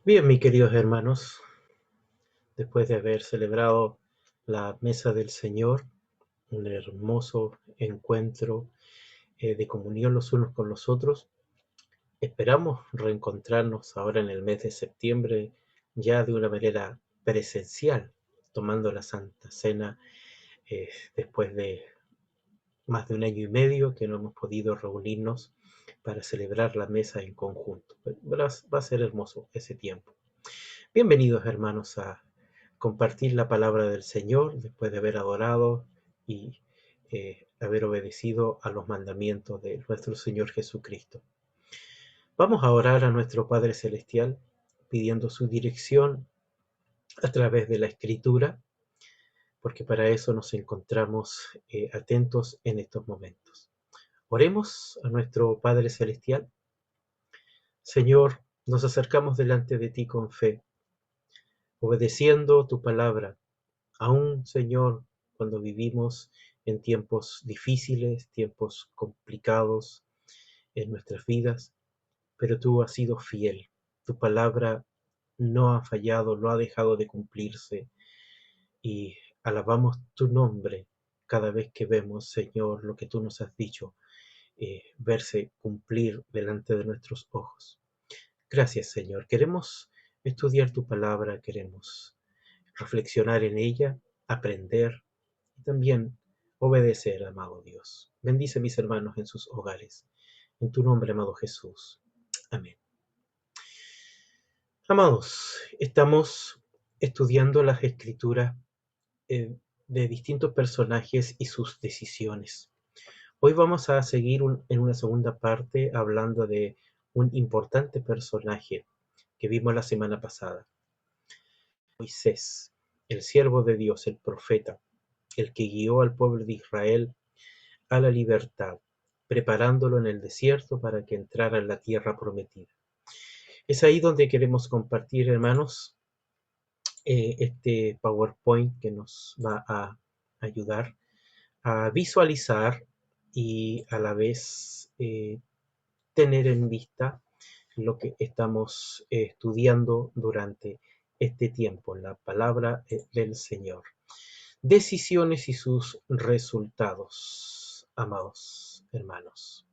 Bien, mis queridos hermanos, después de haber celebrado la mesa del Señor, un hermoso encuentro de comunión los unos con los otros, esperamos reencontrarnos ahora en el mes de septiembre ya de una manera presencial, tomando la Santa Cena después de más de un año y medio que no hemos podido reunirnos para celebrar la mesa en conjunto. Va a ser hermoso ese tiempo. Bienvenidos hermanos a compartir la palabra del Señor después de haber adorado y haber obedecido a los mandamientos de nuestro Señor Jesucristo. Vamos a orar a nuestro Padre Celestial pidiendo su dirección a través de la Escritura, porque para eso nos encontramos atentos en estos momentos. Oremos a nuestro Padre Celestial. Señor, nos acercamos delante de ti con fe, obedeciendo tu palabra. Aún, Señor, cuando vivimos en tiempos difíciles, tiempos complicados en nuestras vidas, pero tú has sido fiel. Tu palabra no ha fallado, no ha dejado de cumplirse y alabamos tu nombre cada vez que vemos, Señor, lo que tú nos has dicho, verse cumplir delante de nuestros ojos. Gracias, Señor. Queremos estudiar tu palabra, queremos reflexionar en ella, aprender y también obedecer, amado Dios. Bendice a mis hermanos en sus hogares. En tu nombre, amado Jesús. Amén. Amados, estamos estudiando las escrituras de distintos personajes y sus decisiones. Hoy vamos a seguir en una segunda parte hablando de un importante personaje que vimos la semana pasada. Moisés, el siervo de Dios, el profeta, el que guió al pueblo de Israel a la libertad, preparándolo en el desierto para que entrara en la tierra prometida. Es ahí donde queremos compartir, hermanos, este PowerPoint que nos va a ayudar a visualizar y a la vez tener en vista lo que estamos estudiando durante este tiempo, la palabra del Señor. Decisiones y sus resultados, amados hermanos.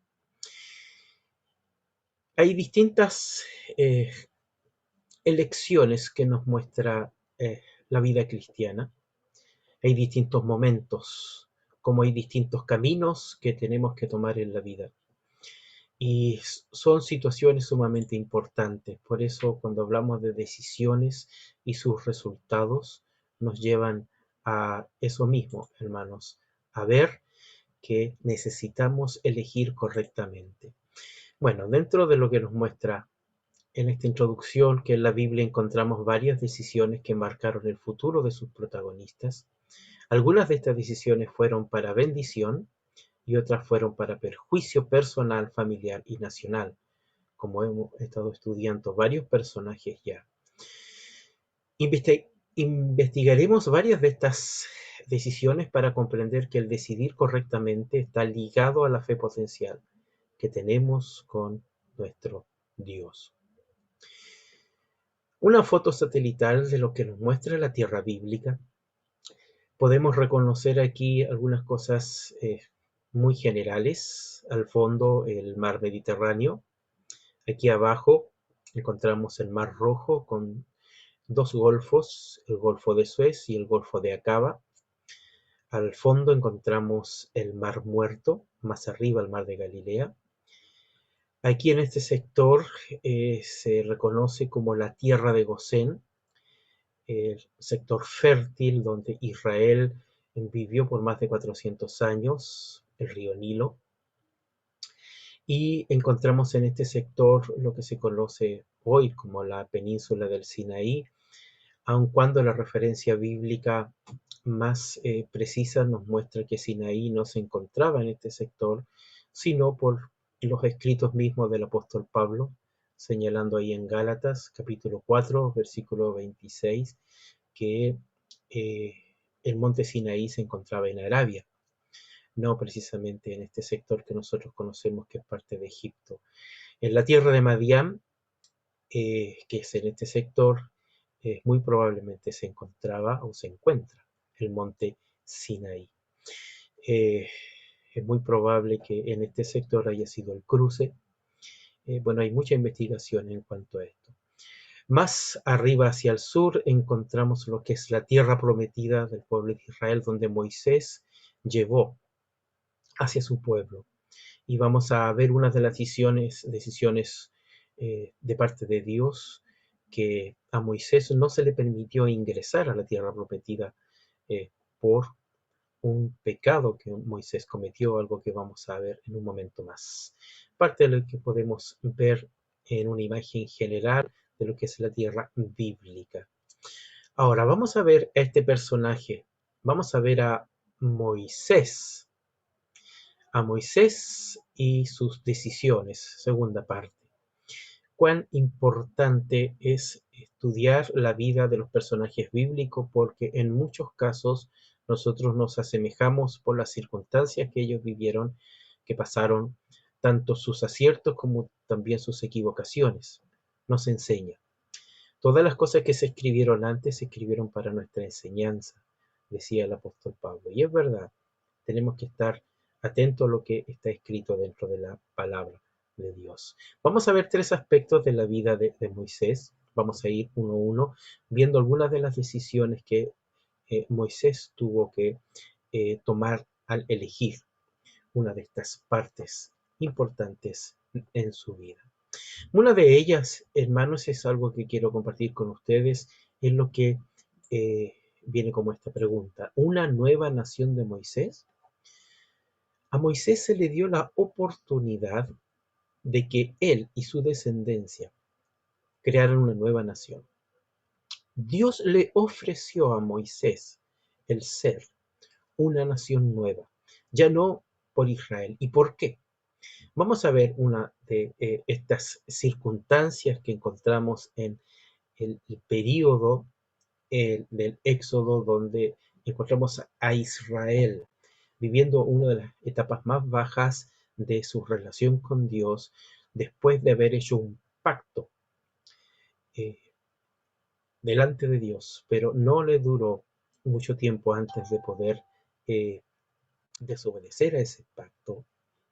Hay distintas eh, elecciones que nos muestra la vida cristiana. Hay distintos momentos, como hay distintos caminos que tenemos que tomar en la vida. Y son situaciones sumamente importantes. Por eso cuando hablamos de decisiones y sus resultados, nos llevan a eso mismo, hermanos, a ver que necesitamos elegir correctamente. Bueno, dentro de lo que nos muestra en esta introducción, que en la Biblia encontramos varias decisiones que marcaron el futuro de sus protagonistas. Algunas de estas decisiones fueron para bendición y otras fueron para perjuicio personal, familiar y nacional, como hemos estado estudiando varios personajes ya. Investigaremos varias de estas decisiones para comprender que el decidir correctamente está ligado a la fe potencial que tenemos con nuestro Dios. Una foto satelital de lo que nos muestra la Tierra bíblica. Podemos reconocer aquí algunas cosas muy generales. Al fondo, el mar Mediterráneo. Aquí abajo encontramos el Mar Rojo con dos golfos, el Golfo de Suez y el Golfo de Aqaba. Al fondo encontramos el Mar Muerto, más arriba el Mar de Galilea. Aquí en este sector se reconoce como la tierra de Gosén, el sector fértil donde Israel vivió por más de 400 años, el río Nilo. Y encontramos en este sector lo que se conoce hoy como la península del Sinaí, aun cuando la referencia bíblica más precisa nos muestra que Sinaí no se encontraba en este sector, sino por los escritos mismos del apóstol Pablo, señalando ahí en Gálatas capítulo 4, versículo 26, que el monte Sinaí se encontraba en Arabia, no precisamente en este sector que nosotros conocemos que es parte de Egipto. En la tierra de Madián que es en este sector, muy probablemente se encontraba o se encuentra el monte Sinaí. Es muy probable que en este sector haya sido el cruce. Bueno, hay mucha investigación en cuanto a esto. Más arriba hacia el sur encontramos lo que es la tierra prometida del pueblo de Israel, donde Moisés llevó hacia su pueblo. Y vamos a ver una de las decisiones de parte de Dios, que a Moisés no se le permitió ingresar a la tierra prometida eh, por un pecado que Moisés cometió, algo que vamos a ver en un momento más. Parte de lo que podemos ver en una imagen general de lo que es la tierra bíblica. Ahora vamos a ver a este personaje. Vamos a ver Moisés. A Moisés y sus decisiones, segunda parte. Cuán importante es estudiar la vida de los personajes bíblicos, porque en muchos casos nosotros nos asemejamos por las circunstancias que ellos vivieron, que pasaron, tanto sus aciertos como también sus equivocaciones. Nos enseña. Todas las cosas que se escribieron antes se escribieron para nuestra enseñanza, decía el apóstol Pablo. Y es verdad, tenemos que estar atentos a lo que está escrito dentro de la palabra de Dios. Vamos a ver tres aspectos de la vida de Moisés. Vamos a ir uno a uno, viendo algunas de las decisiones que Moisés tuvo que tomar al elegir una de estas partes importantes en su vida. Una de ellas, hermanos, es algo que quiero compartir con ustedes, es lo que viene como esta pregunta. ¿Una nueva nación de Moisés? A Moisés se le dio la oportunidad de que él y su descendencia crearan una nueva nación. Dios le ofreció a Moisés el ser una nación nueva, ya no por Israel. ¿Y por qué? Vamos a ver una de estas circunstancias que encontramos en el periodo del Éxodo, donde encontramos a Israel viviendo una de las etapas más bajas de su relación con Dios, después de haber hecho un pacto eh, delante de Dios, pero no le duró mucho tiempo antes de poder eh, desobedecer a ese pacto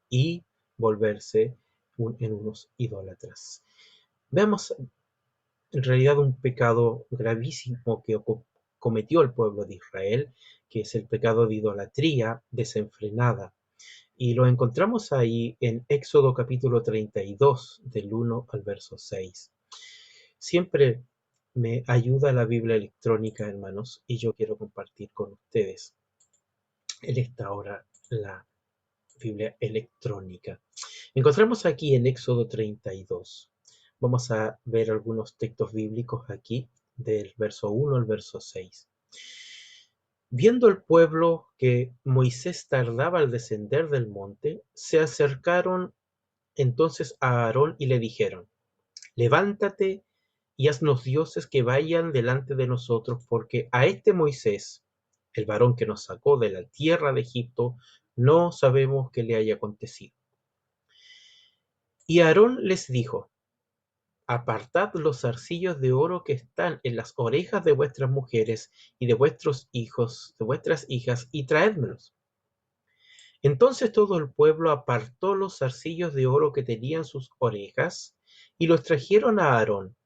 y volverse en unos idólatras. Veamos en realidad un pecado gravísimo que cometió el pueblo de Israel, que es el pecado de idolatría desenfrenada. Y lo encontramos ahí en Éxodo capítulo 32, del 1 al verso 6. Siempre me ayuda la Biblia electrónica, hermanos, y yo quiero compartir con ustedes en esta hora la Biblia electrónica. Encontramos aquí en Éxodo 32. Vamos a ver algunos textos bíblicos aquí, del verso 1 al verso 6. Viendo el pueblo que Moisés tardaba al descender del monte, se acercaron entonces a Aarón y le dijeron: Levántate y haznos dioses que vayan delante de nosotros, porque a este Moisés, el varón que nos sacó de la tierra de Egipto, no sabemos qué le haya acontecido. Y Aarón les dijo: Apartad los zarcillos de oro que están en las orejas de vuestras mujeres y de vuestros hijos, de vuestras hijas, y traédmelos. Entonces todo el pueblo apartó los zarcillos de oro que tenían sus orejas y los trajeron a Aarón.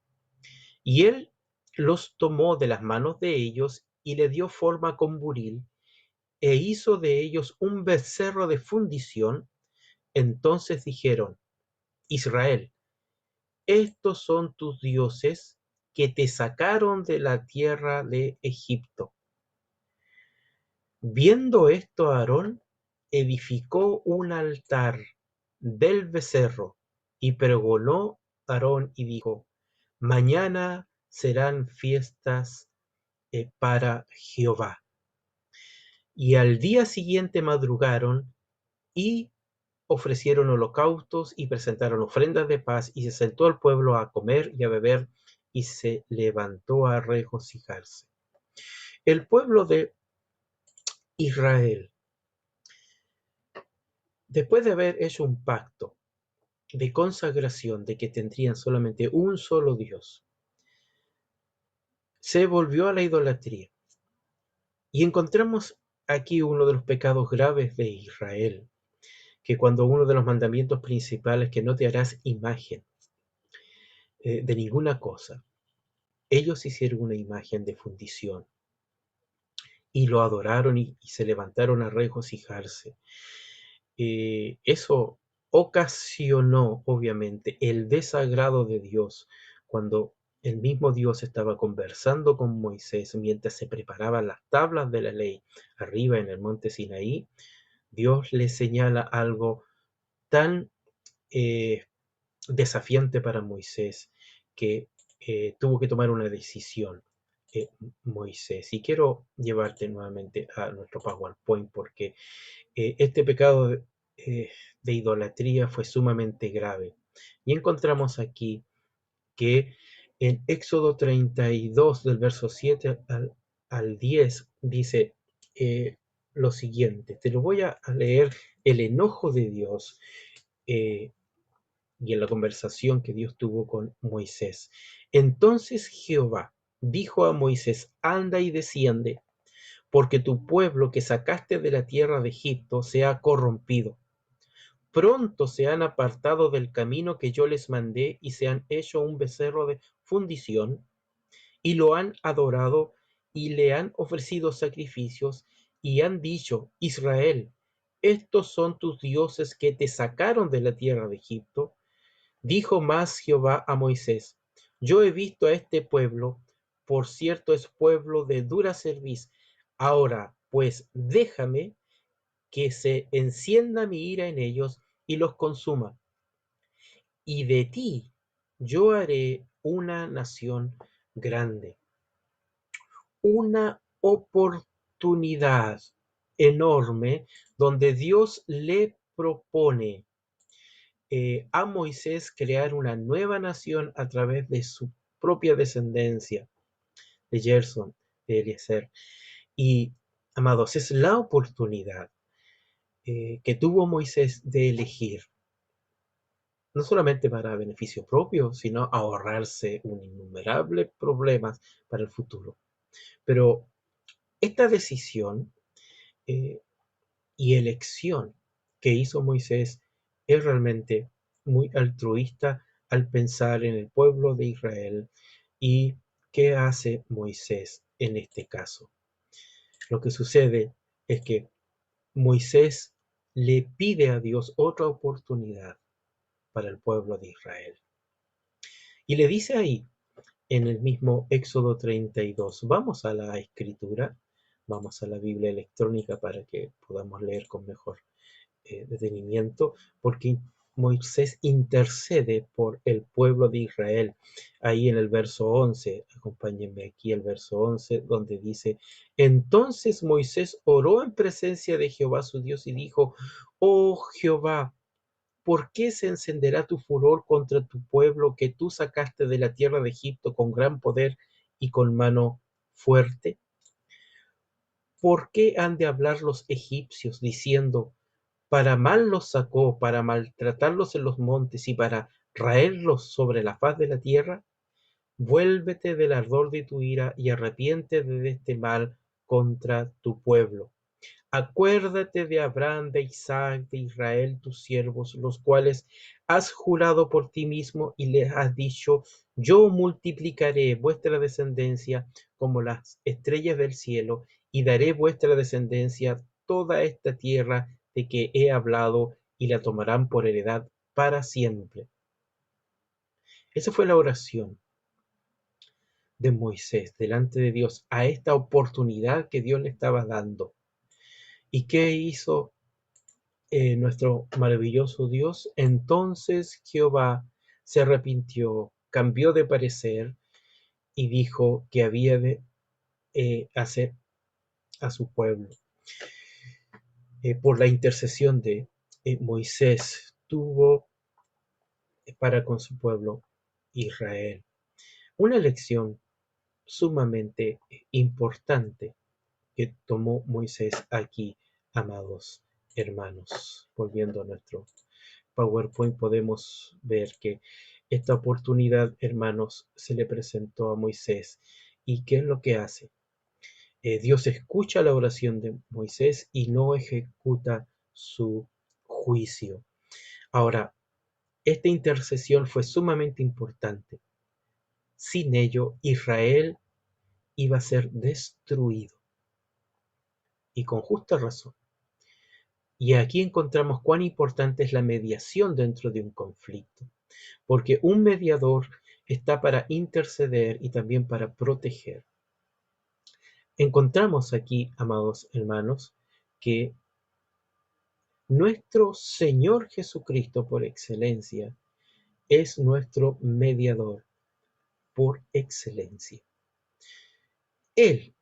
Y él los tomó de las manos de ellos y le dio forma con buril e hizo de ellos un becerro de fundición. Entonces dijeron: Israel, estos son tus dioses que te sacaron de la tierra de Egipto. Viendo esto, Aarón edificó un altar del becerro y pregonó Aarón y dijo: Mañana serán fiestas para Jehová. Y al día siguiente madrugaron y ofrecieron holocaustos y presentaron ofrendas de paz, y se sentó el pueblo a comer y a beber, y se levantó a regocijarse. El pueblo de Israel, después de haber hecho un pacto de consagración de que tendrían solamente un solo Dios, se volvió a la idolatría. Y encontramos aquí uno de los pecados graves de Israel, que cuando uno de los mandamientos principales, que no te harás imagen de ninguna cosa, ellos hicieron una imagen de fundición y lo adoraron y se levantaron a regocijarse. Eso ocasionó, obviamente, el desagrado de Dios cuando el mismo Dios estaba conversando con Moisés mientras se preparaban las tablas de la ley arriba en el monte Sinaí. Dios le señala algo tan eh, desafiante para Moisés que tuvo que tomar una decisión eh, Moisés. Y quiero llevarte nuevamente a nuestro PowerPoint porque este pecado de idolatría fue sumamente grave. Y encontramos aquí que en Éxodo 32, del verso 7 al 10, dice lo siguiente. Te lo voy a leer, el enojo de Dios eh, y en la conversación que Dios tuvo con Moisés. Entonces Jehová dijo a Moisés, anda y desciende, porque tu pueblo que sacaste de la tierra de Egipto se ha corrompido. Pronto se han apartado del camino que yo les mandé y se han hecho un becerro de fundición y lo han adorado y le han ofrecido sacrificios y han dicho, Israel, estos son tus dioses que te sacaron de la tierra de Egipto. Dijo más Jehová a Moisés, yo he visto a este pueblo, por cierto es pueblo de dura cerviz. Ahora, pues, déjame que se encienda mi ira en ellos y los consuma. Y de ti yo haré una nación grande, una oportunidad enorme donde Dios le propone a Moisés crear una nueva nación a través de su propia descendencia, de Gerson, de Eliezer. Y, amados, es la oportunidad que tuvo Moisés de elegir, no solamente para beneficio propio, sino ahorrarse un innumerable problemas para el futuro. Pero esta decisión eh, y elección que hizo Moisés es realmente muy altruista al pensar en el pueblo de Israel. ¿Y qué hace Moisés en este caso? Lo que sucede es que Moisés le pide a Dios otra oportunidad para el pueblo de Israel. Y le dice ahí, en el mismo Éxodo 32, vamos a la escritura, vamos a la Biblia electrónica para que podamos leer con mejor detenimiento, porque Moisés intercede por el pueblo de Israel. Ahí en el verso 11, acompáñenme aquí el verso 11, donde dice, entonces Moisés oró en presencia de Jehová su Dios y dijo, oh Jehová, ¿por qué se encenderá tu furor contra tu pueblo que tú sacaste de la tierra de Egipto con gran poder y con mano fuerte? ¿Por qué han de hablar los egipcios diciendo, para mal los sacó, para maltratarlos en los montes y para raerlos sobre la faz de la tierra? Vuélvete del ardor de tu ira y arrepiéntete de este mal contra tu pueblo. Acuérdate de Abraham, de Isaac, de Israel, tus siervos, los cuales has jurado por ti mismo y les has dicho, yo multiplicaré vuestra descendencia como las estrellas del cielo y daré vuestra descendencia toda esta tierra de que he hablado y la tomarán por heredad para siempre. Esa fue la oración de Moisés delante de Dios a esta oportunidad que Dios le estaba dando. ¿Y qué hizo nuestro maravilloso Dios? Entonces Jehová se arrepintió, cambió de parecer y dijo que había de hacer a su pueblo. Por la intercesión de Moisés, tuvo para con su pueblo Israel una lección sumamente importante que tomó Moisés aquí, amados hermanos, volviendo a nuestro PowerPoint podemos ver que esta oportunidad, hermanos, se le presentó a Moisés. ¿Y qué es lo que hace? Dios escucha la oración de Moisés y no ejecuta su juicio. Ahora, esta intercesión fue sumamente importante. Sin ello, Israel iba a ser destruido, y con justa razón. Y aquí encontramos cuán importante es la mediación dentro de un conflicto, porque un mediador está para interceder y también para proteger. Encontramos aquí, amados hermanos, que nuestro Señor Jesucristo por excelencia es nuestro mediador por excelencia. Él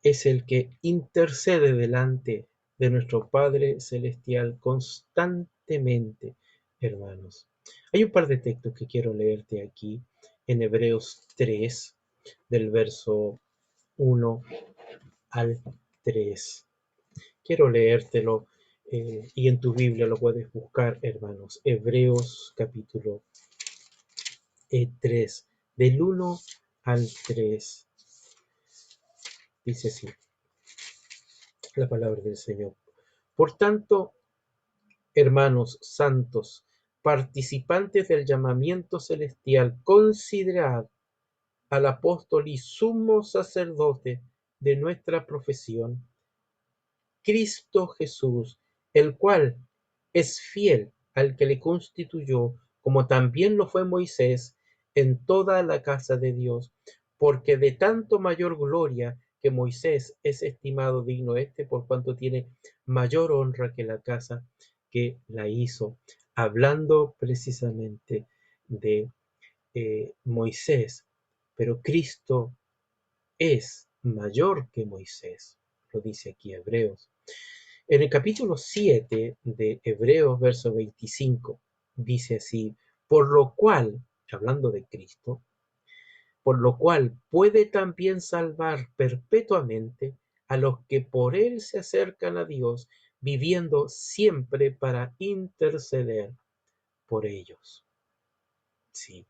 es el que intercede delante de nuestro Padre Celestial constantemente, hermanos. Hay un par de textos que quiero leerte aquí en Hebreos 3, del verso 1 al 3. Quiero leértelo y en tu Biblia lo puedes buscar, hermanos. Hebreos capítulo 3, del 1 al 3. Dice así la palabra del Señor. Por tanto, hermanos santos, participantes del llamamiento celestial, considerad al apóstol y sumo sacerdote de nuestra profesión, Cristo Jesús, el cual es fiel al que le constituyó, como también lo fue Moisés, en toda la casa de Dios, porque de tanto mayor gloria que Moisés es estimado digno por cuanto tiene mayor honra que la casa que la hizo, hablando precisamente de Moisés, pero Cristo es mayor que Moisés, lo dice aquí Hebreos. En el capítulo 7 de Hebreos, verso 25, dice así, por lo cual, hablando de Cristo, por lo cual puede también salvar perpetuamente a los que por él se acercan a Dios, viviendo siempre para interceder por ellos. Sí.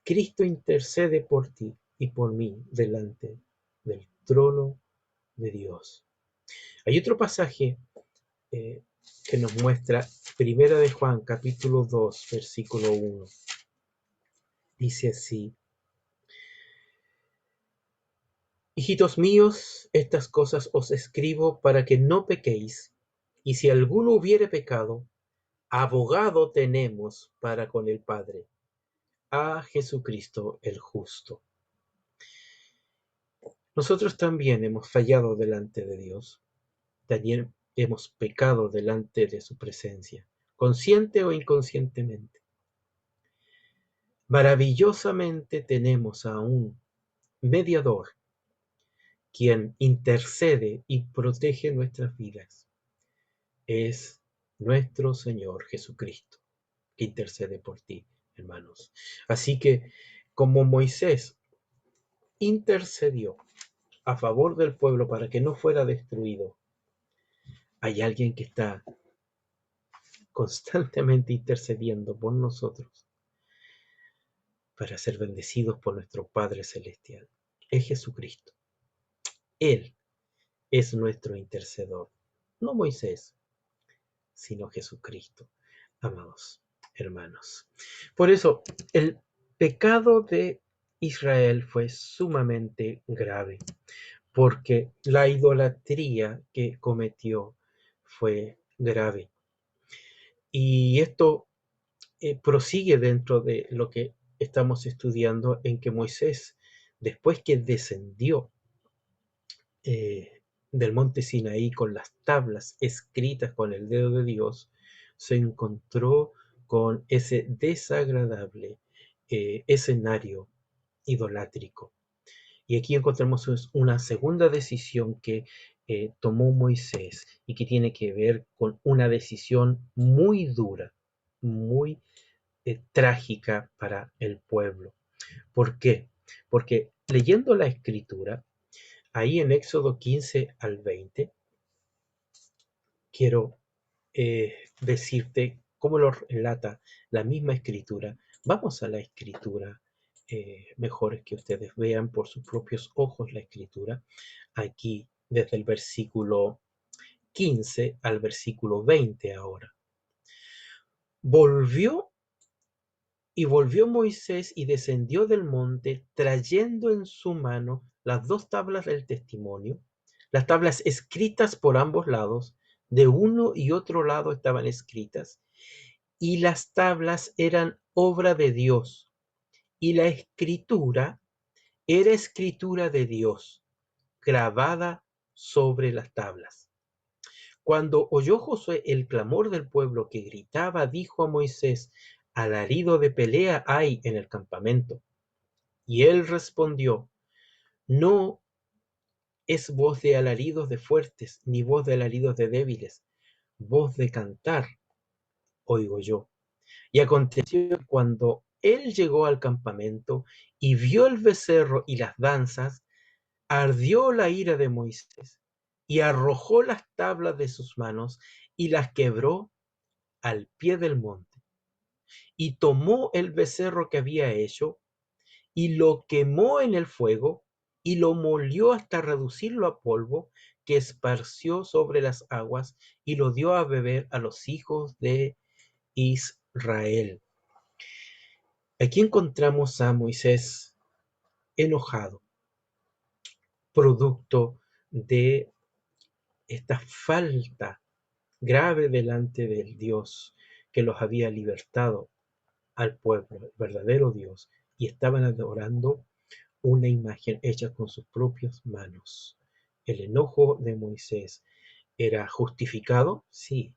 Cristo intercede por ti y por mí delante del trono de Dios. Hay otro pasaje que nos muestra Primera de Juan, capítulo 2, versículo 1. Dice así: Hijitos míos, estas cosas os escribo para que no pequéis, y si alguno hubiere pecado, abogado tenemos para con el Padre, a Jesucristo el justo. Nosotros también hemos fallado delante de Dios, también hemos pecado delante de su presencia, consciente o inconscientemente. Maravillosamente tenemos a un mediador quien intercede y protege nuestras vidas. Es nuestro Señor Jesucristo que intercede por ti, hermanos. Así que, como Moisés intercedió a favor del pueblo para que no fuera destruido, hay alguien que está constantemente intercediendo por nosotros para ser bendecidos por nuestro Padre Celestial. Es Jesucristo. Él es nuestro intercedor. No Moisés, sino Jesucristo, amados hermanos. Por eso, el pecado de Israel fue sumamente grave, porque la idolatría que cometió fue grave. Y esto prosigue dentro de lo que estamos estudiando, en que Moisés, después que descendió del monte Sinaí con las tablas escritas con el dedo de Dios, se encontró con ese desagradable escenario idolátrico. Y aquí encontramos una segunda decisión que tomó Moisés y que tiene que ver con una decisión muy dura, muy trágica para el pueblo. ¿Por qué? Porque leyendo la escritura, ahí en Éxodo 15 al 20, quiero decirte cómo lo relata la misma escritura. Vamos a la escritura. Mejor es que ustedes vean por sus propios ojos la escritura. Aquí, desde el versículo 15 al versículo 20 ahora. Volvió Moisés y descendió del monte, trayendo en su mano las dos tablas del testimonio, las tablas escritas por ambos lados, de uno y otro lado estaban escritas, y las tablas eran obra de Dios, y la escritura era escritura de Dios, grabada sobre las tablas. Cuando oyó Josué el clamor del pueblo que gritaba, dijo a Moisés: alarido de pelea hay en el campamento. Y él respondió: no es voz de alaridos de fuertes, ni voz de alaridos de débiles, voz de cantar oigo yo. Y aconteció que cuando él llegó al campamento y vio el becerro y las danzas, ardió la ira de Moisés y arrojó las tablas de sus manos y las quebró al pie del monte. Y tomó el becerro que había hecho y lo quemó en el fuego y lo molió hasta reducirlo a polvo, que esparció sobre las aguas y lo dio a beber a los hijos de Israel. Aquí encontramos a Moisés enojado, producto de esta falta grave delante del Dios que los había libertado al pueblo, el verdadero Dios, y estaban adorando una imagen hecha con sus propias manos. El enojo de Moisés era justificado, sí,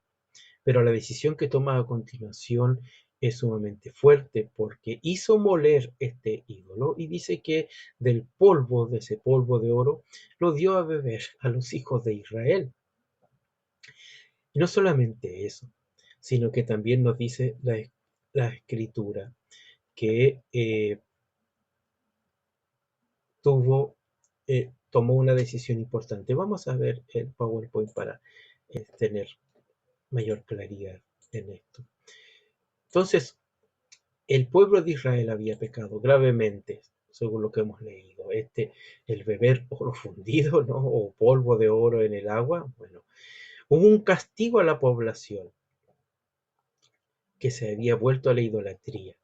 pero la decisión que toma a continuación es sumamente fuerte porque hizo moler este ídolo y dice que del polvo, de ese polvo de oro, lo dio a beber a los hijos de Israel. Y no solamente eso, sino que también nos dice la escritura que tomó una decisión importante. Vamos a ver el PowerPoint para tener mayor claridad en esto. Entonces, el pueblo de Israel había pecado gravemente, según lo que hemos leído. El beber oro fundido, ¿no? O polvo de oro en el agua. Bueno, hubo un castigo a la población que se había vuelto a la idolatría.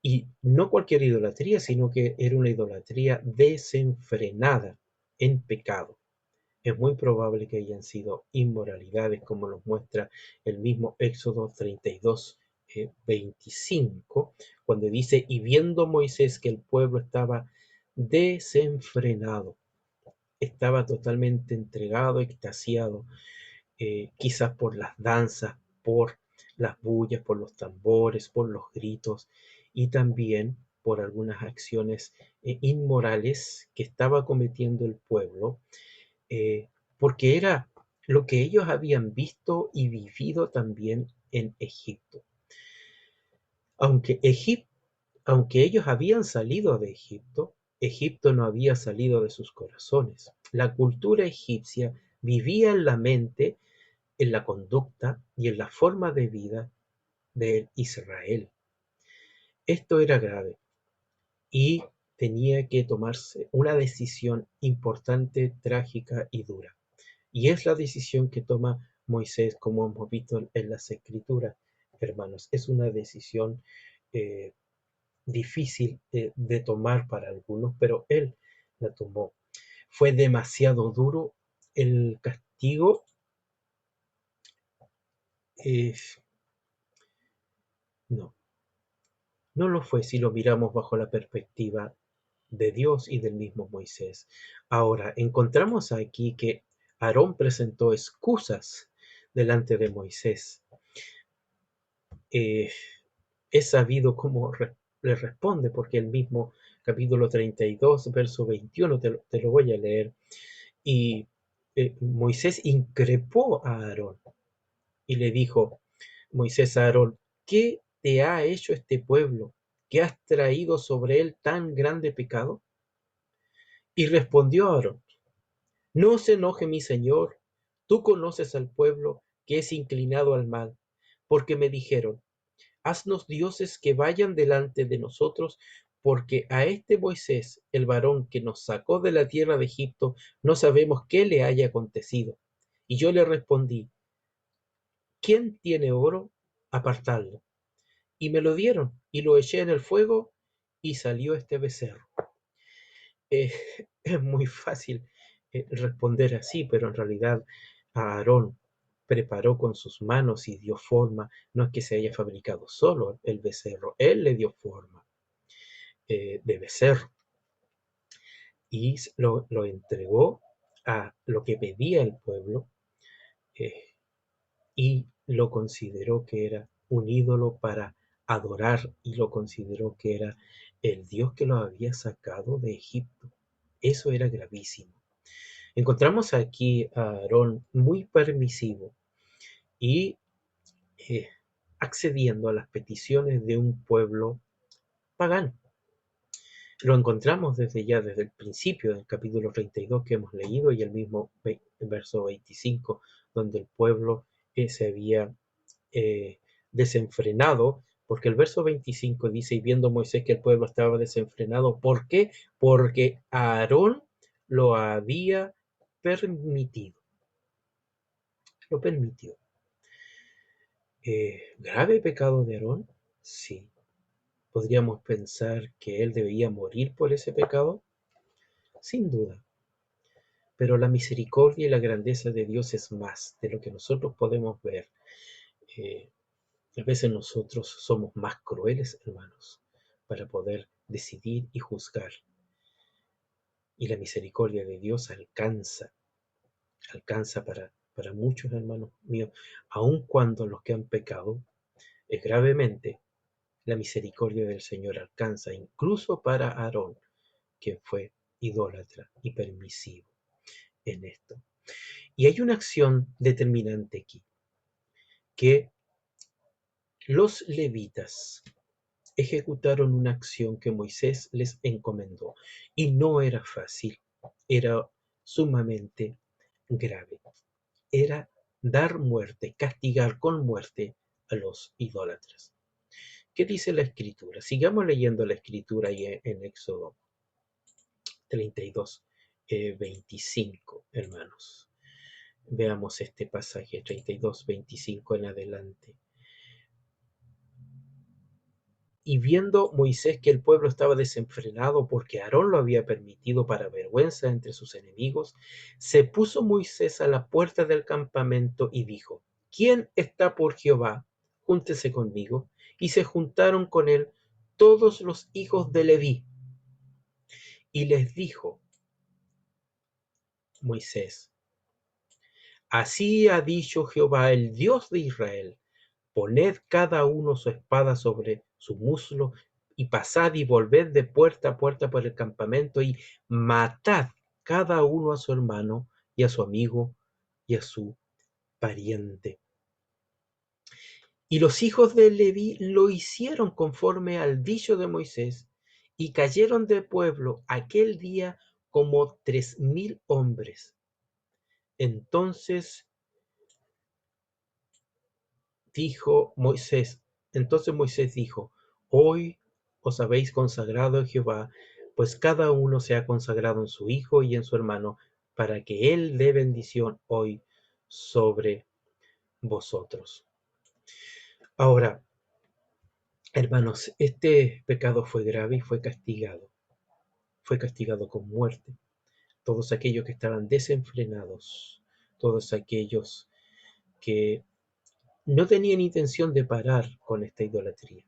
Y no cualquier idolatría, sino que era una idolatría desenfrenada en pecado. Es muy probable que hayan sido inmoralidades, como nos muestra el mismo Éxodo 32, 25, cuando dice: y viendo Moisés que el pueblo estaba desenfrenado, estaba totalmente entregado, extasiado, quizás por las danzas, por las bullas, por los tambores, por los gritos y también por algunas acciones inmorales que estaba cometiendo el pueblo, porque era lo que ellos habían visto y vivido también en Egipto. Aunque, aunque ellos habían salido de Egipto, Egipto no había salido de sus corazones. La cultura egipcia vivía en la mente, en la conducta y en la forma de vida de Israel. Esto era grave y tenía que tomarse una decisión importante, trágica y dura. Y es la decisión que toma Moisés, como hemos visto en las escrituras, hermanos. Es una decisión eh, difícil de tomar para algunos, pero él la tomó. Fue demasiado duro el castigo. No, no lo fue si lo miramos bajo la perspectiva de Dios y del mismo Moisés. Ahora, encontramos aquí que Aarón presentó excusas delante de Moisés. Es sabido cómo le responde, porque el mismo capítulo 32, verso 21, te lo voy a leer. Y Moisés increpó a Aarón y le dijo Moisés a Aarón: ¿qué te ha hecho este pueblo, que has traído sobre él tan grande pecado? Y respondió Aarón: no se enoje mi señor, tú conoces al pueblo que es inclinado al mal, porque me dijeron: haznos dioses que vayan delante de nosotros, porque a este Moisés, el varón que nos sacó de la tierra de Egipto, no sabemos qué le haya acontecido. Y yo le respondí: ¿quién tiene oro? Apartadlo. Y me lo dieron, y lo eché en el fuego, y salió este becerro. Eh, es muy fácil responder así, pero en realidad Aarón preparó con sus manos y dio forma. No es que se haya fabricado solo el becerro, él le dio forma de becerro y lo entregó a lo que pedía el pueblo, eh, y lo consideró que era un ídolo para adorar, y lo consideró que era el Dios que lo había sacado de Egipto. Eso era gravísimo. Encontramos aquí a Aarón muy permisivo y eh, accediendo a las peticiones de un pueblo pagano. Lo encontramos desde el principio del capítulo 32 que hemos leído, y el mismo verso 25, donde el pueblo se había eh, desenfrenado, porque el verso 25 dice: y viendo Moisés que el pueblo estaba desenfrenado, ¿por qué? Porque Aarón lo había permitido. Lo permitió. ¿Grave pecado de Aarón? Sí. ¿Podríamos pensar que él debía morir por ese pecado? Sin duda. Pero la misericordia y la grandeza de Dios es más de lo que nosotros podemos ver. Eh, a veces nosotros somos más crueles, hermanos, para poder decidir y juzgar. Y la misericordia de Dios alcanza para muchos, hermanos míos, aun cuando los que han pecado gravemente. La misericordia del Señor alcanza incluso para Aarón, que fue idólatra y permisivo en esto. Y hay una acción determinante aquí, que los levitas ejecutaron una acción que Moisés les encomendó, y no era fácil, era sumamente grave. Era dar muerte, castigar con muerte a los idólatras. ¿Qué dice la Escritura? Sigamos leyendo la Escritura ahí en Éxodo 32, 25, hermanos. Veamos este pasaje 32, 25 en adelante. Y viendo Moisés que el pueblo estaba desenfrenado porque Aarón lo había permitido para vergüenza entre sus enemigos, se puso Moisés a la puerta del campamento y dijo: ¿quién está por Jehová? Júntese conmigo. Y se juntaron con él todos los hijos de Leví. Y les dijo Moisés: así ha dicho Jehová, el Dios de Israel: poned cada uno su espada sobre su muslo, y pasad y volved de puerta a puerta por el campamento, y matad cada uno a su hermano y a su amigo y a su pariente. Y los hijos de Leví lo hicieron conforme al dicho de Moisés, y cayeron de pueblo aquel día como 3000 hombres. Entonces Moisés dijo: hoy os habéis consagrado a Jehová, pues cada uno se ha consagrado en su hijo y en su hermano, para que él dé bendición hoy sobre vosotros. Ahora, hermanos, este pecado fue grave y fue castigado con muerte. Todos aquellos que estaban desenfrenados, todos aquellos que no tenían intención de parar con esta idolatría.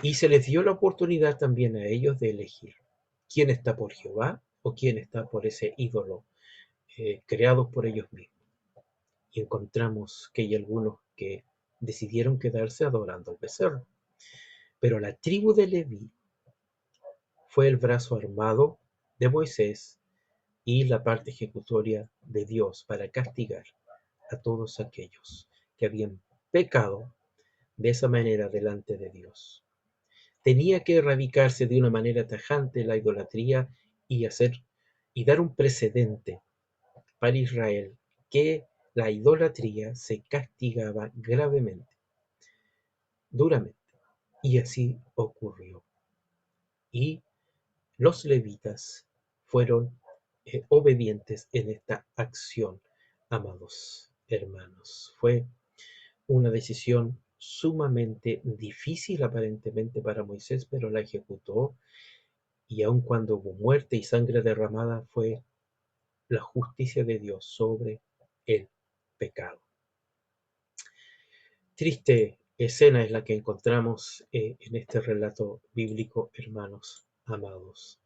Y se les dio la oportunidad también a ellos de elegir quién está por Jehová o quién está por ese ídolo creado por ellos mismos. Y encontramos que hay algunos que decidieron quedarse adorando al becerro. Pero la tribu de Leví fue el brazo armado de Moisés y la parte ejecutoria de Dios para castigar a todos aquellos que habían pecado de esa manera delante de Dios. Tenía que erradicarse de una manera tajante la idolatría y dar un precedente para Israel que la idolatría se castigaba gravemente, duramente. Y así ocurrió. Y los levitas fueron obedientes en esta acción, amados hermanos. Fue una decisión sumamente difícil aparentemente para Moisés, pero la ejecutó, y aun cuando hubo muerte y sangre derramada, fue la justicia de Dios sobre el pecado. Triste escena es la que encontramos en este relato bíblico, hermanos amados,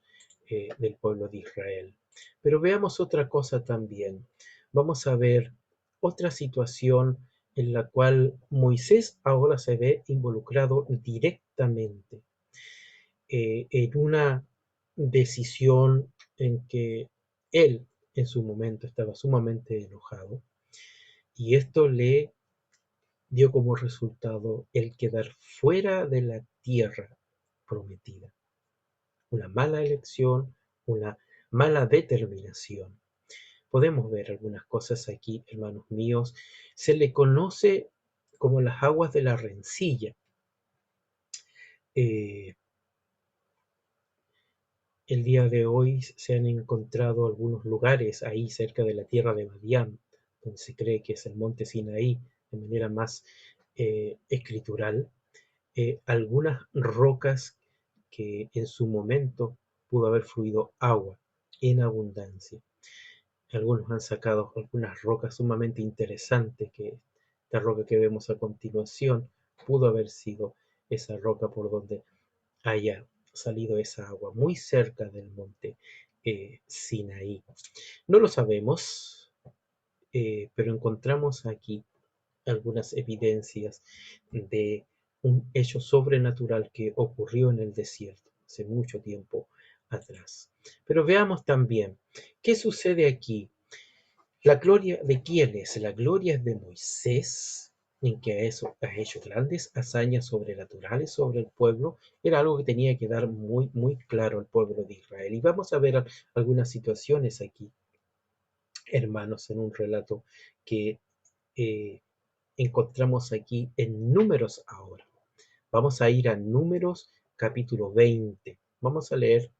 del pueblo de Israel. Pero veamos otra cosa también. Vamos a ver otra situación en la cual Moisés ahora se ve involucrado directamente en una decisión en que él en su momento estaba sumamente enojado, y esto le dio como resultado el quedar fuera de la tierra prometida. Una mala elección, una mala determinación. Podemos ver algunas cosas aquí, hermanos míos. Se le conoce como las aguas de la rencilla. Eh, el día de hoy se han encontrado algunos lugares ahí cerca de la tierra de Madián, donde se cree que es el monte Sinaí, de manera más escritural, algunas rocas que en su momento pudo haber fluido agua en abundancia. Algunos han sacado algunas rocas sumamente interesantes, que esta roca que vemos a continuación pudo haber sido esa roca por donde haya salido esa agua, muy cerca del monte Sinaí. No lo sabemos, pero encontramos aquí algunas evidencias de un hecho sobrenatural que ocurrió en el desierto hace mucho tiempo atrás. Pero veamos también qué sucede aquí. ¿La gloria de quién es? La gloria es de Moisés, en que ha hecho grandes hazañas sobrenaturales sobre el pueblo. Era algo que tenía que dar muy, muy claro al pueblo de Israel. Y vamos a ver algunas situaciones aquí, hermanos, en un relato que eh, encontramos aquí en Números ahora. Vamos a ir a Números capítulo 20. Vamos a leer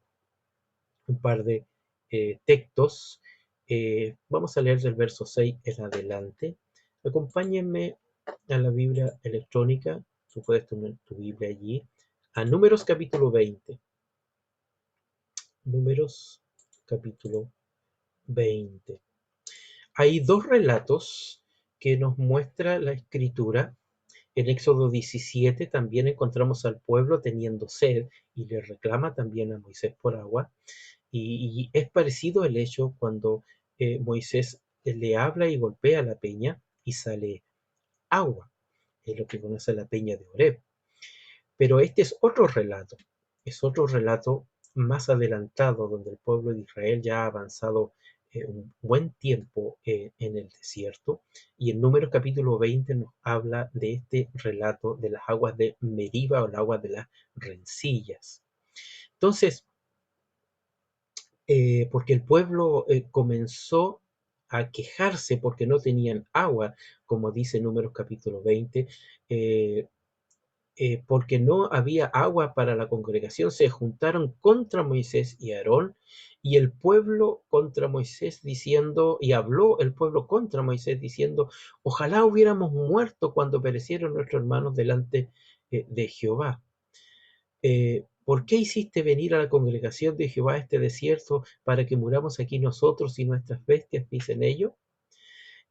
un par de textos. Vamos a leer del verso 6 en adelante. Acompáñenme a la Biblia electrónica. Tú puedes tener tu Biblia allí. A Números capítulo 20. Números capítulo 20. Hay dos relatos que nos muestra la escritura. En Éxodo 17 también encontramos al pueblo teniendo sed y le reclama también a Moisés por agua. Y es parecido el hecho cuando Moisés le habla y golpea la peña y sale agua. Es lo que conoce la peña de Oreb. Pero este es otro relato más adelantado, donde el pueblo de Israel ya ha avanzado un buen tiempo en el desierto, y en Números capítulo 20 nos habla de este relato de las aguas de Meriba, o las aguas de las rencillas. Entonces, porque el pueblo comenzó a quejarse porque no tenían agua, como dice Números capítulo 20, eh, porque no había agua para la congregación, se juntaron contra Moisés y Aarón, y el pueblo contra Moisés diciendo, y habló el pueblo contra Moisés diciendo: ojalá hubiéramos muerto cuando perecieron nuestros hermanos delante de Jehová. ¿Por qué hiciste venir a la congregación de Jehová a este desierto para que muramos aquí nosotros y nuestras bestias? Dicen ellos.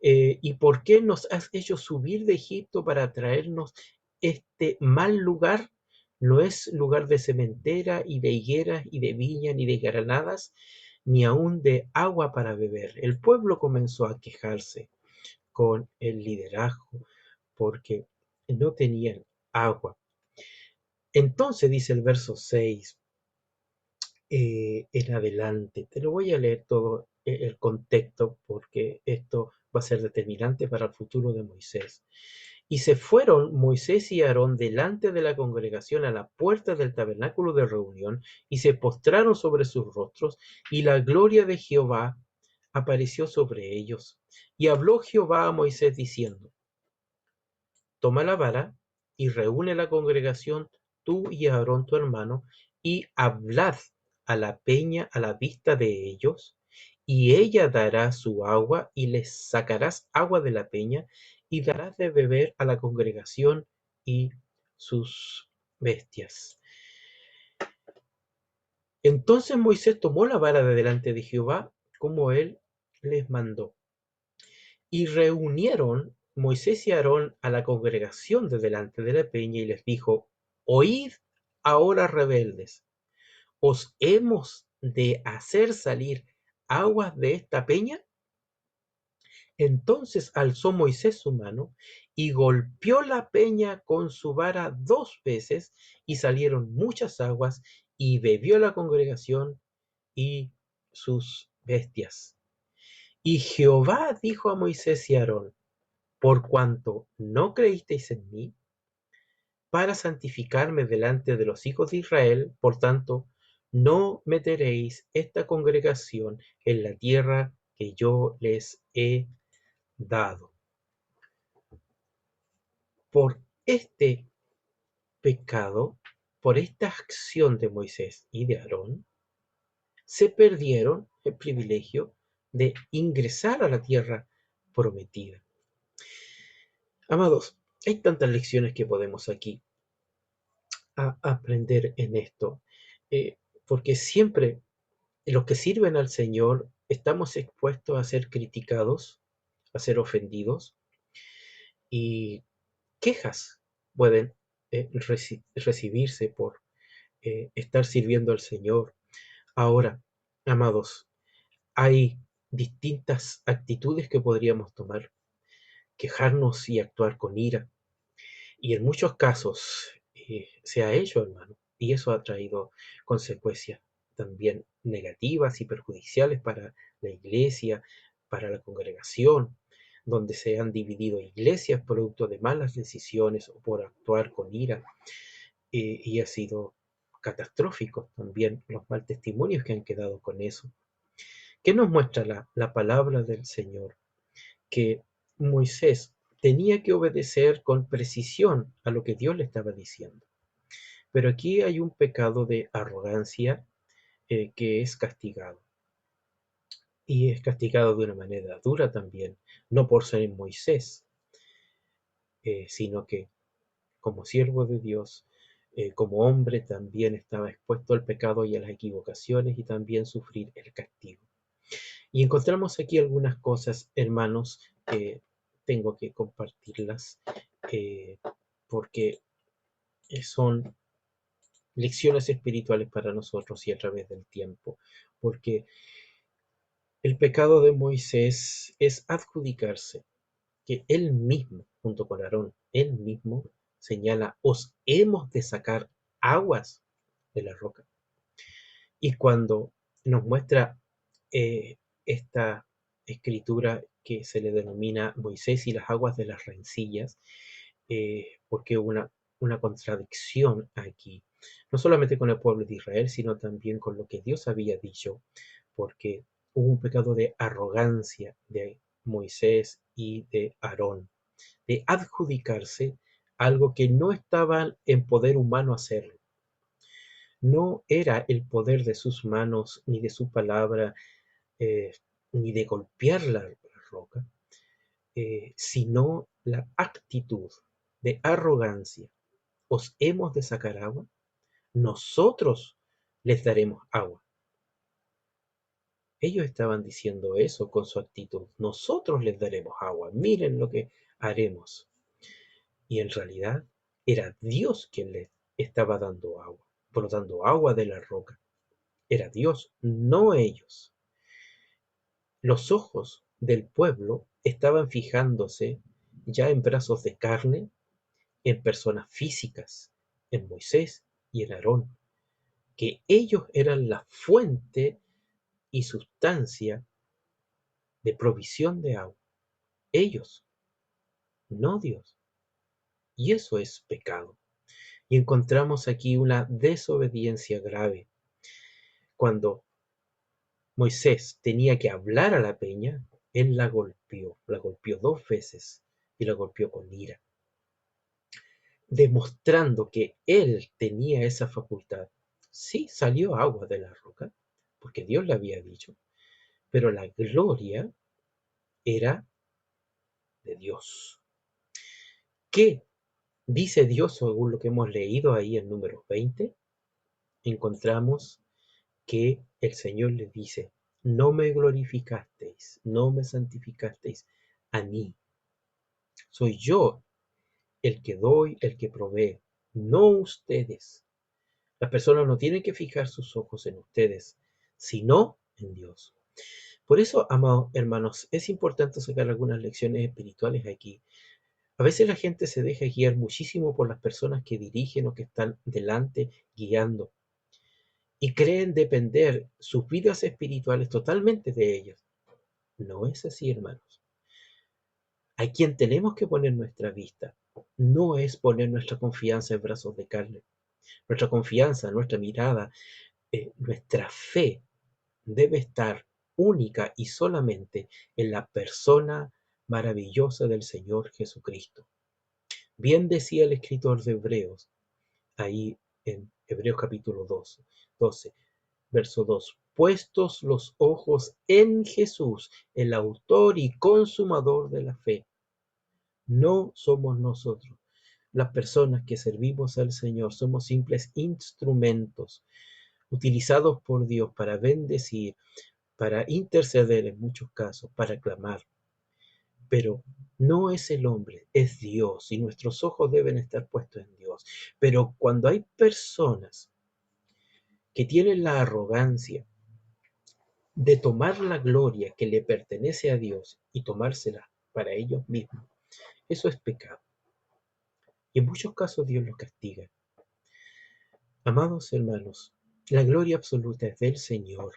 ¿Y por qué nos has hecho subir de Egipto para traernos este mal lugar? No es lugar de sementera y de higueras y de viña ni de granadas, ni aun de agua para beber. El pueblo comenzó a quejarse con el liderazgo porque no tenían agua. Entonces dice el verso 6 en adelante. Te lo voy a leer todo el contexto, porque esto va a ser determinante para el futuro de Moisés. Y se fueron Moisés y Aarón delante de la congregación a la puerta del tabernáculo de reunión, y se postraron sobre sus rostros, y la gloria de Jehová apareció sobre ellos. Y habló Jehová a Moisés diciendo: Toma la vara y reúne la congregación, tú y Aarón tu hermano, y hablad a la peña a la vista de ellos, y ella dará su agua, y les sacarás agua de la peña, y darás de beber a la congregación y sus bestias. Entonces Moisés tomó la vara de delante de Jehová, como él les mandó. Y reunieron Moisés y Aarón a la congregación de delante de la peña, y les dijo: Oíd ahora, rebeldes, ¿os hemos de hacer salir aguas de esta peña? Entonces alzó Moisés su mano y golpeó la peña con su vara 2 veces, y salieron muchas aguas, y bebió la congregación y sus bestias. Y Jehová dijo a Moisés y a Aarón: Por cuanto no creísteis en mí, para santificarme delante de los hijos de Israel, por tanto, no meteréis esta congregación en la tierra que yo les he dado. Por este pecado, por esta acción de Moisés y de Aarón, se perdieron el privilegio de ingresar a la tierra prometida. Amados, hay tantas lecciones que podemos aquí aprender en esto, porque siempre los que sirven al Señor estamos expuestos a ser criticados, a ser ofendidos, y quejas pueden recibirse por estar sirviendo al Señor. Ahora, amados, hay distintas actitudes que podríamos tomar: quejarnos y actuar con ira. Y en muchos casos se ha hecho, hermano, y eso ha traído consecuencias también negativas y perjudiciales para la iglesia, para la congregación, donde se han dividido iglesias producto de malas decisiones o por actuar con ira, y ha sido catastrófico también los mal testimonios que han quedado con eso. ¿Qué nos muestra la palabra del Señor? Que Moisés tenía que obedecer con precisión a lo que Dios le estaba diciendo. Pero aquí hay un pecado de arrogancia que es castigado. Y es castigado de una manera dura también, no por ser Moisés, sino que como siervo de Dios, como hombre, también estaba expuesto al pecado y a las equivocaciones, y también sufrir el castigo. Y encontramos aquí algunas cosas, hermanos, que tengo que compartirlas, eh, porque son lecciones espirituales para nosotros y a través del tiempo. Porque el pecado de Moisés es adjudicarse que él mismo, junto con Aarón, él mismo señala: os hemos de sacar aguas de la roca. Y cuando nos muestra esta escritura que se le denomina Moisés y las aguas de las rencillas, porque hubo una contradicción aquí, no solamente con el pueblo de Israel, sino también con lo que Dios había dicho, porque hubo un pecado de arrogancia de Moisés y de Aarón, de adjudicarse algo que no estaba en poder humano hacerlo. No era el poder de sus manos, ni de su palabra, eh, ni de golpear la roca, sino la actitud de arrogancia. ¿Os hemos de sacar agua? Nosotros les daremos agua. Ellos estaban diciendo eso con su actitud: nosotros les daremos agua, miren lo que haremos. Y en realidad era Dios quien les estaba dando agua, brotando agua de la roca. Era Dios, no ellos. Los ojos del pueblo estaban fijándose ya en brazos de carne, en personas físicas, en Moisés y en Aarón, que ellos eran la fuente y sustancia de provisión de agua. Ellos, no Dios. Y eso es pecado. Y encontramos aquí una desobediencia grave, cuando Moisés tenía que hablar a la peña, él la golpeó 2 veces y la golpeó con ira, demostrando que él tenía esa facultad. Sí, salió agua de la roca, porque Dios le había dicho, pero la gloria era de Dios. ¿Qué dice Dios según lo que hemos leído ahí en Números 20? Encontramos que el Señor le dice, no me glorificasteis, no me santificasteis a mí. Soy yo el que doy, el que provee, no ustedes. Las personas no tienen que fijar sus ojos en ustedes, sino en Dios. Por eso, amados hermanos, es importante sacar algunas lecciones espirituales aquí. A veces la gente se deja guiar muchísimo por las personas que dirigen o que están delante guiando y creen depender sus vidas espirituales totalmente de ellos. No es así, hermanos. A quien tenemos que poner nuestra vista no es poner nuestra confianza en brazos de carne. Nuestra confianza, nuestra mirada, nuestra fe debe estar única y solamente en la persona maravillosa del Señor Jesucristo. Bien decía el escritor de Hebreos, ahí en Hebreos capítulo 12, verso 2, puestos los ojos en Jesús, el autor y consumador de la fe. No somos nosotros. Las personas que servimos al Señor somos simples instrumentos utilizados por Dios para bendecir, para interceder en muchos casos, para clamar. Pero no es el hombre, es Dios, y nuestros ojos deben estar puestos en Dios. Pero cuando hay personas que tienen la arrogancia de tomar la gloria que le pertenece a Dios y tomársela para ellos mismos, eso es pecado. Y en muchos casos Dios los castiga. Amados hermanos, la gloria absoluta es del Señor.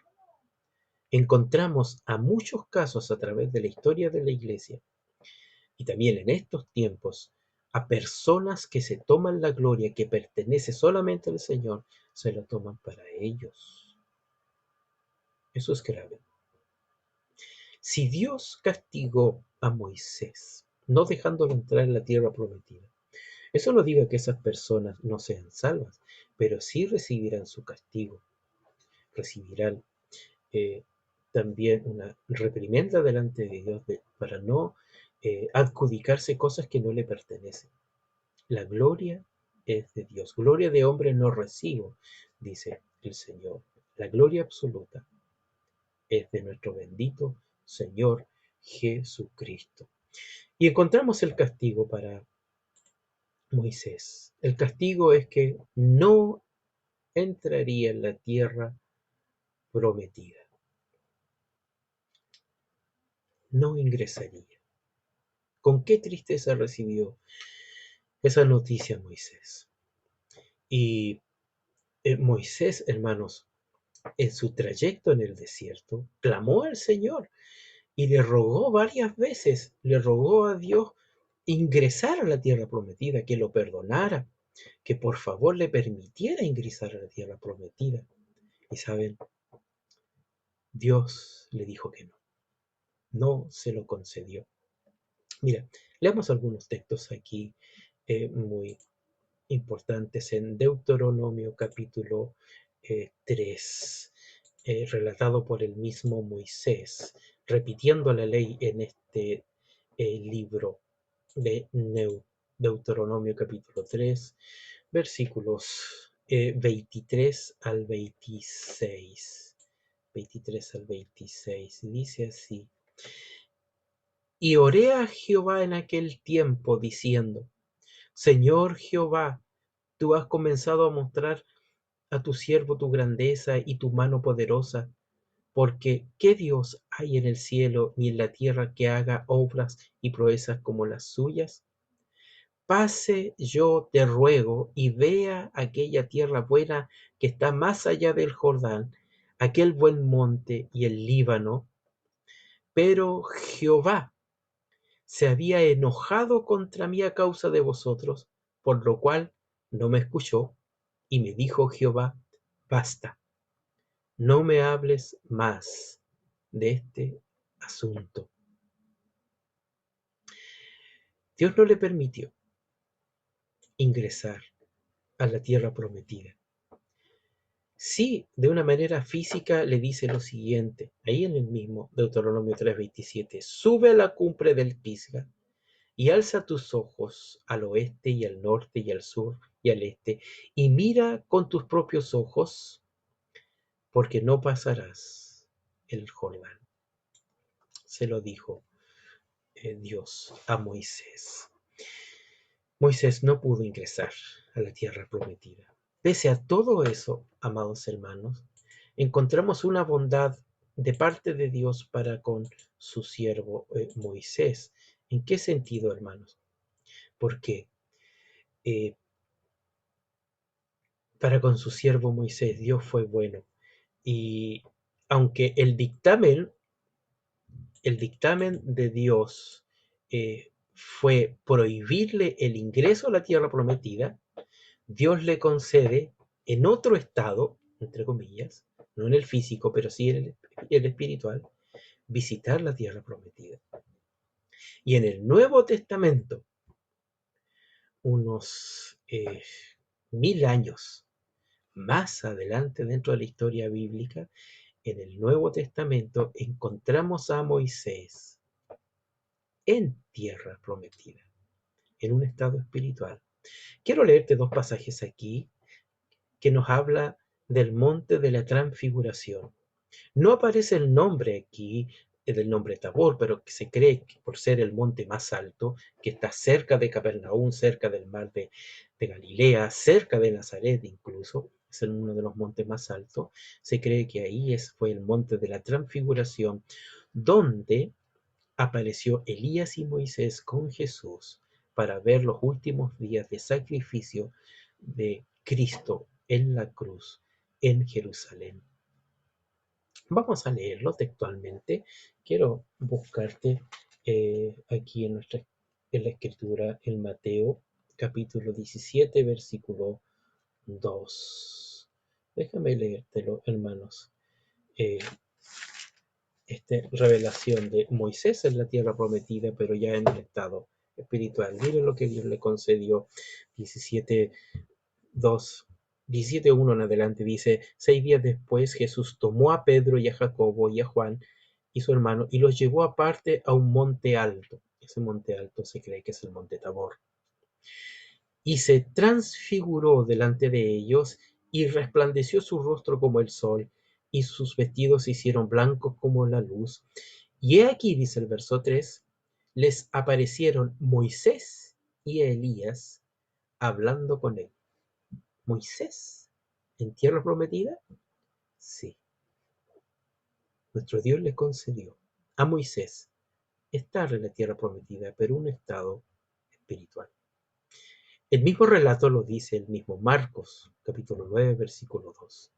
Encontramos a muchos casos a través de la historia de la iglesia y también en estos tiempos a personas que se toman la gloria que pertenece solamente al Señor, se la toman para ellos. Eso es grave. Si Dios castigó a Moisés, no dejándolo entrar en la tierra prometida, eso no diga que esas personas no sean salvas, pero sí recibirán su castigo, recibirán eh, también una reprimenda delante de Dios para no adjudicarse cosas que no le pertenecen. La gloria es de Dios. Gloria de hombre no recibo, dice el Señor. La gloria absoluta es de nuestro bendito Señor Jesucristo. Y encontramos el castigo para Moisés. El castigo es que no entraría en la tierra prometida. No ingresaría. Con qué tristeza recibió esa noticia Moisés. Y Moisés, hermanos, en su trayecto en el desierto, clamó al Señor y le rogó varias veces, le rogó a Dios ingresar a la tierra prometida, que lo perdonara, que por favor le permitiera ingresar a la tierra prometida. Y saben, Dios le dijo que no, no se lo concedió. Mira, leamos algunos textos aquí muy importantes en Deuteronomio capítulo 3, relatado por el mismo Moisés, repitiendo la ley en este libro de Deuteronomio capítulo 3, versículos 23 al 26. 23 al 26, dice así: Y oré a Jehová en aquel tiempo, diciendo: Señor Jehová, tú has comenzado a mostrar a tu siervo tu grandeza y tu mano poderosa, porque ¿qué Dios hay en el cielo ni en la tierra que haga obras y proezas como las suyas? Pase yo, te ruego, y vea aquella tierra buena que está más allá del Jordán, aquel buen monte y el Líbano. Pero Jehová se había enojado contra mí a causa de vosotros, por lo cual no me escuchó, y me dijo Jehová: basta, no me hables más de este asunto. Dios no le permitió ingresar a la tierra prometida. Sí, de una manera física le dice lo siguiente, ahí en el mismo Deuteronomio 3:27, sube a la cumbre del Pisga y alza tus ojos al oeste y al norte y al sur y al este, y mira con tus propios ojos, porque no pasarás el Jordán. Se lo dijo Dios a Moisés. Moisés no pudo ingresar a la tierra prometida. Pese a todo eso, amados hermanos, encontramos una bondad de parte de Dios para con su siervo Moisés. ¿En qué sentido, hermanos? Porque eh, para con su siervo Moisés Dios fue bueno. Y aunque el dictamen de Dios fue prohibirle el ingreso a la tierra prometida, Dios le concede en otro estado, entre comillas, no en el físico, pero sí en el espiritual, visitar la tierra prometida. Y en el Nuevo Testamento, unos 1000 años más adelante dentro de la historia bíblica, en el Nuevo Testamento encontramos a Moisés en tierra prometida, en un estado espiritual. Quiero leerte dos pasajes aquí que nos habla del monte de la transfiguración. No aparece el nombre aquí del nombre Tabor, pero que se cree que por ser el monte más alto, que está cerca de Capernaum, cerca del mar de Galilea, cerca de Nazaret incluso, es uno de los montes más altos, se cree que ahí fue el monte de la transfiguración, donde apareció Elías y Moisés con Jesús para ver los últimos días de sacrificio de Cristo en la cruz en Jerusalén. Vamos a leerlo textualmente. Quiero buscarte aquí en la escritura, en Mateo capítulo 17, versículo 2. Déjame leértelo, hermanos. Eh, Esta revelación de Moisés en la tierra prometida, pero ya en el estado espiritual. Miren lo que Dios le concedió. 17:2, 17:1 en adelante dice: 6 días después Jesús tomó a Pedro y a Jacobo y a Juan y su hermano y los llevó aparte a un monte alto. Ese monte alto se cree que es el monte Tabor. Y se transfiguró delante de ellos, y resplandeció su rostro como el sol, y sus vestidos se hicieron blancos como la luz. Y he aquí, dice el verso 3, les aparecieron Moisés y Elías hablando con él. ¿Moisés en tierra prometida? Sí. Nuestro Dios le concedió a Moisés estar en la tierra prometida, pero un estado espiritual. El mismo relato lo dice el mismo Marcos, capítulo 9, versículo 2.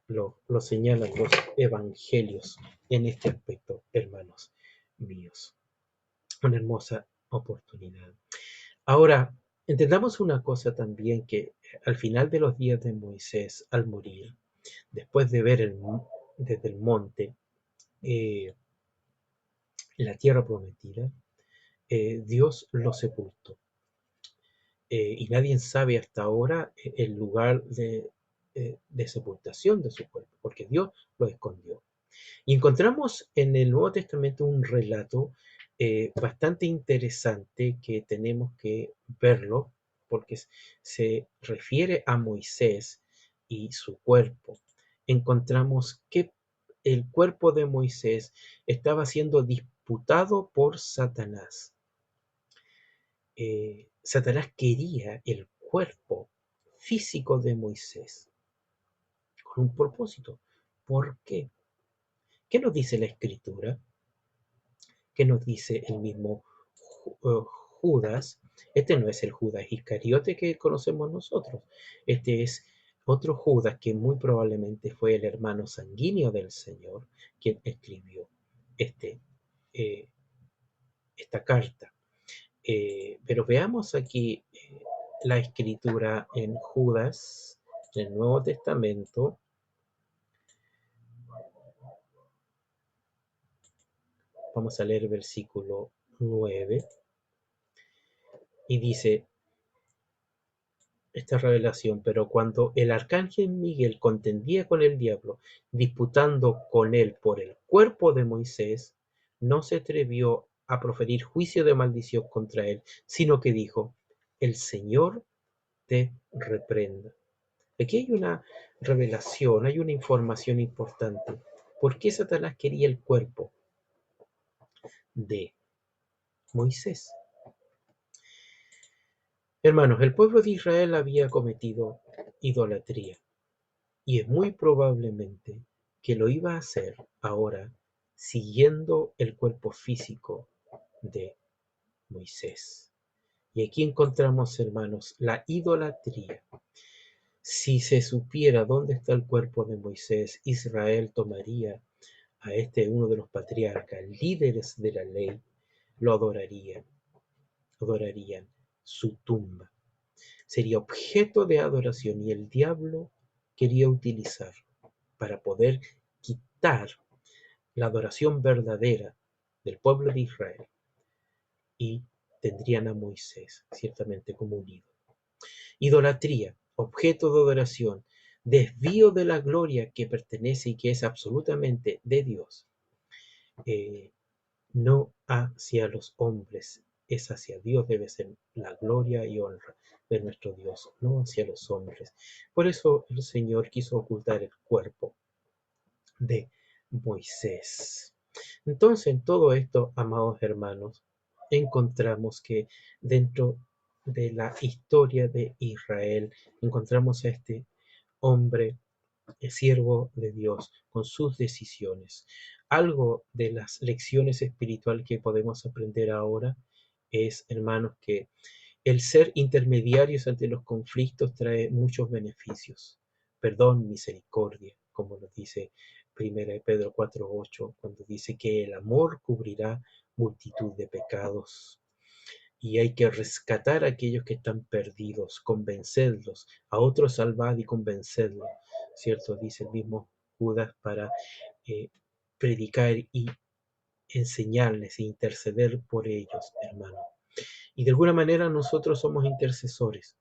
Lo señalan los evangelios en este aspecto, hermanos míos. Una hermosa oportunidad. Ahora, entendamos una cosa también, que al final de los días de Moisés, al morir, después de ver desde el monte la tierra prometida, Dios lo sepultó. Y nadie sabe hasta ahora el lugar de sepultación de su cuerpo, porque Dios lo escondió. Y encontramos en el Nuevo Testamento un relato bastante interesante que tenemos que verlo, porque se refiere a Moisés y su cuerpo. Encontramos que el cuerpo de Moisés estaba siendo disputado por Satanás. Satanás quería el cuerpo físico de Moisés con un propósito. ¿Por qué? ¿Qué nos dice la Escritura? ¿Qué nos dice el mismo Judas? Este no es el Judas Iscariote que conocemos nosotros. Este es otro Judas que muy probablemente fue el hermano sanguíneo del Señor quien escribió eh, esta carta. Pero veamos aquí la escritura en Judas, en el Nuevo Testamento. Vamos a leer el versículo 9 y dice esta revelación: pero cuando el arcángel Miguel contendía con el diablo, disputando con él por el cuerpo de Moisés, no se atrevió a proferir juicio de maldición contra él, sino que dijo: el Señor te reprenda. Aquí hay una revelación, hay una información importante. ¿Por qué Satanás quería el cuerpo de Moisés? Hermanos, el pueblo de Israel había cometido idolatría y es muy probablemente que lo iba a hacer ahora siguiendo el cuerpo físico de Moisés. Y aquí encontramos, hermanos, la idolatría. Si se supiera dónde está el cuerpo de Moisés, Israel tomaría a uno de los patriarcas, líderes de la ley, lo adorarían su tumba. Sería objeto de adoración y el diablo quería utilizar para poder quitar la adoración verdadera del pueblo de Israel, y tendrían a Moisés ciertamente como un ídolo. Idolatría, objeto de adoración, desvío de la gloria que pertenece y que es absolutamente de Dios, no hacia los hombres, es hacia Dios, debe ser la gloria y honra de nuestro Dios, no hacia los hombres. Por eso el Señor quiso ocultar el cuerpo de Moisés. Entonces, en todo esto, amados hermanos, encontramos que dentro de la historia de Israel, encontramos a este hombre, siervo de Dios, con sus decisiones. Algo de las lecciones espirituales que podemos aprender ahora es, hermanos, que el ser intermediarios ante los conflictos trae muchos beneficios. Perdón, misericordia, como nos dice 1 Pedro 4:8, cuando dice que el amor cubrirá multitud de pecados. Y hay que rescatar a aquellos que están perdidos, convencerlos, a otros salvad y convencerlos, ¿cierto? Dice el mismo Judas, para eh, predicar y enseñarles e interceder por ellos, hermano. Y de alguna manera nosotros somos intercesores.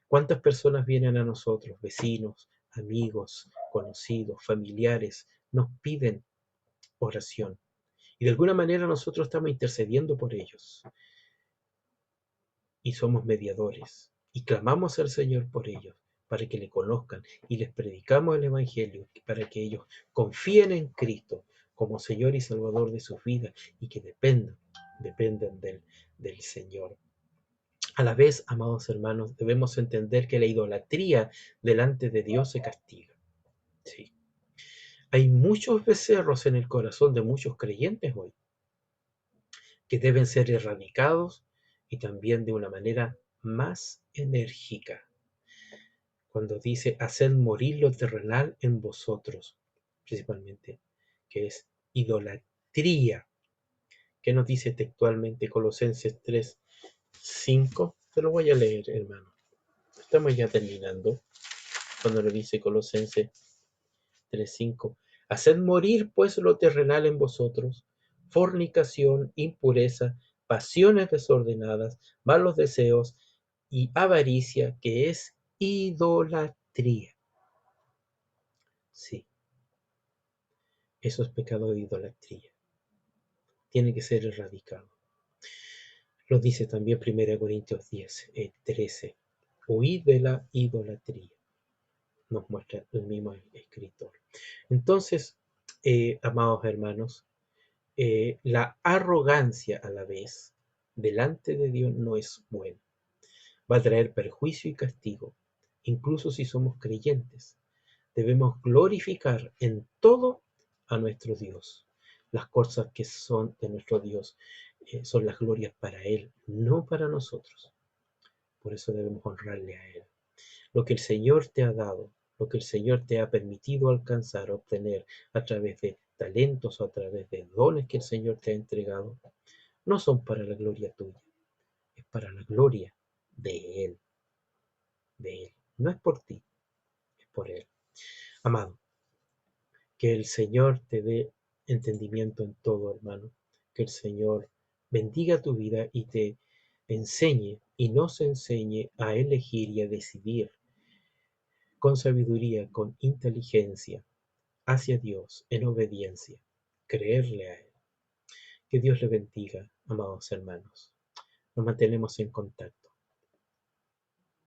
¿Cuántas personas vienen a nosotros, vecinos, amigos, conocidos, familiares, nos piden oración? Y de alguna manera nosotros estamos intercediendo por ellos. Y somos mediadores. Y clamamos al Señor por ellos, para que le conozcan. Y les predicamos el Evangelio, para que ellos confíen en Cristo como Señor y Salvador de sus vidas, y que dependan del Señor. A la vez, amados hermanos, debemos entender que la idolatría delante de Dios se castiga. Sí. Hay muchos becerros en el corazón de muchos creyentes hoy que deben ser erradicados, y también de una manera más enérgica. Cuando dice: haced morir lo terrenal en vosotros, principalmente, que es idolatría. ¿Qué nos dice textualmente Colosenses 3:5? Te lo voy a leer, hermano. Estamos ya terminando. Cuando le dice Colosenses 3:5: haced morir pues lo terrenal en vosotros, fornicación, impureza, pasiones desordenadas, malos deseos y avaricia, que es idolatría. Sí, eso es pecado de idolatría. Tiene que ser erradicado. Lo dice también 1 Corintios 10:13. Huid de la idolatría. Nos muestra el mismo escritor. Entonces, amados hermanos, la arrogancia a la vez delante de Dios no es buena. Va a traer perjuicio y castigo, incluso si somos creyentes. Debemos glorificar en todo a nuestro Dios. Las cosas que son de nuestro Dios son las glorias para Él, no para nosotros. Por eso debemos honrarle a Él. Lo que el Señor te ha dado, lo que el Señor te ha permitido alcanzar, obtener a través de talentos o a través de dones que el Señor te ha entregado, no son para la gloria tuya, es para la gloria de Él, de Él. No es por ti, es por Él. Amado, que el Señor te dé entendimiento en todo, hermano, Que el Señor bendiga tu vida y te enseñe y nos enseñe a elegir y a decidir con sabiduría, con inteligencia, hacia Dios, en obediencia, creerle a Él. Que Dios le bendiga, amados hermanos. Nos mantenemos en contacto.